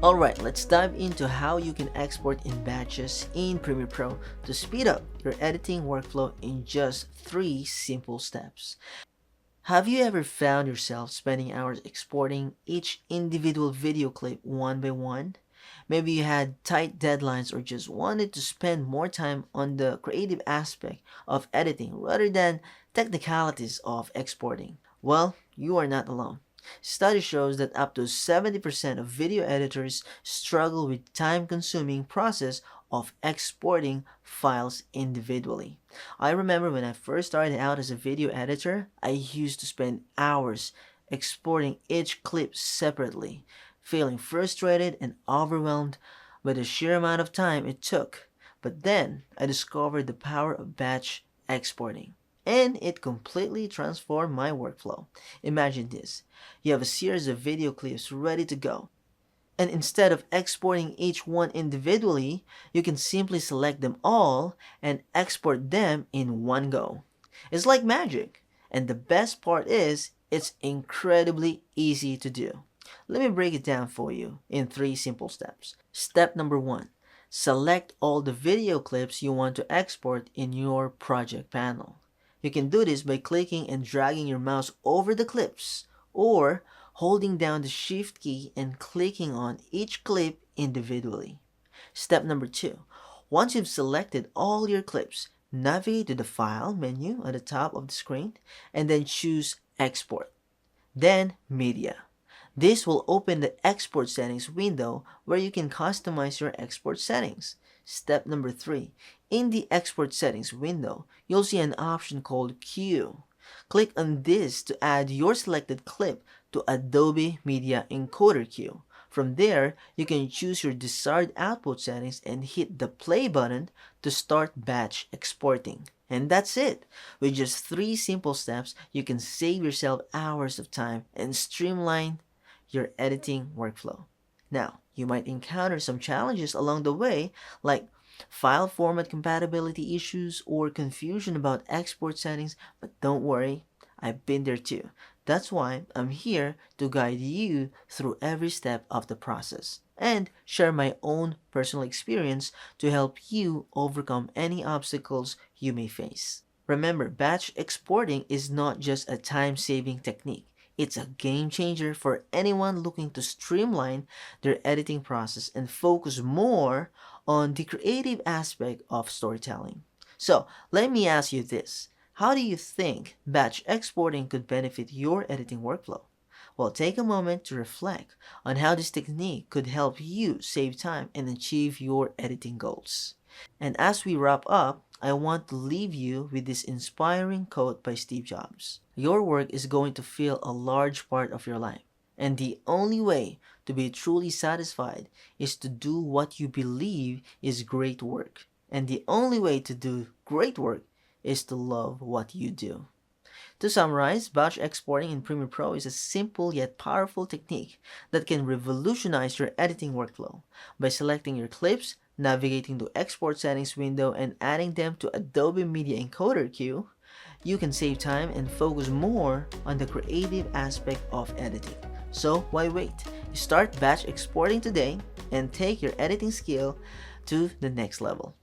Alright, let's dive into how you can export in batches in Premiere Pro to speed up your editing workflow in just 3 simple steps. Have you ever found yourself spending hours exporting each individual video clip one by one? Maybe you had tight deadlines or just wanted to spend more time on the creative aspect of editing rather than technicalities of exporting. Well, you are not alone. Study shows that up to 70% of video editors struggle with time-consuming process of exporting files individually. I remember when I first started out as a video editor, I used to spend hours exporting each clip separately, feeling frustrated and overwhelmed by the sheer amount of time it took. But then I discovered the power of batch exporting, and it completely transformed my workflow. Imagine this. You have a series of video clips ready to go, and instead of exporting each one individually, you can simply select them all and export them in one go. It's like magic, and the best part is it's incredibly easy to do. Let me break it down for you in 3 simple steps. Step number 1. Select all the video clips you want to export in your project panel. You can do this by clicking and dragging your mouse over the clips, or holding down the Shift key and clicking on each clip individually. Step number 2. Once you've selected all your clips, navigate to the File menu at the top of the screen and then choose Export, then Media. This will open the Export Settings window where you can customize your export settings. Step number 3. In the Export Settings window, you'll see an option called Queue. Click on this to add your selected clip to Adobe Media Encoder queue. From there, you can choose your desired output settings and hit the play button to start batch exporting. And that's it. With just 3 simple steps, you can save yourself hours of time and streamline your editing workflow. Now, you might encounter some challenges along the way, like file format compatibility issues or confusion about export settings, but don't worry, I've been there too. That's why I'm here to guide you through every step of the process and share my own personal experience to help you overcome any obstacles you may face. Remember, batch exporting is not just a time-saving technique. It's a game changer for anyone looking to streamline their editing process and focus more on the creative aspect of storytelling. So, let me ask you this. How do you think batch exporting could benefit your editing workflow? Well, take a moment to reflect on how this technique could help you save time and achieve your editing goals. And as we wrap up, I want to leave you with this inspiring quote by Steve Jobs. Your work is going to fill a large part of your life, and the only way to be truly satisfied is to do what you believe is great work. And the only way to do great work is to love what you do. To summarize, batch exporting in Premiere Pro is a simple yet powerful technique that can revolutionize your editing workflow. By selecting your clips, navigating to Export Settings window, and adding them to Adobe Media Encoder queue, you can save time and focus more on the creative aspect of editing. So why wait? Start batch exporting today and take your editing skill to the next level.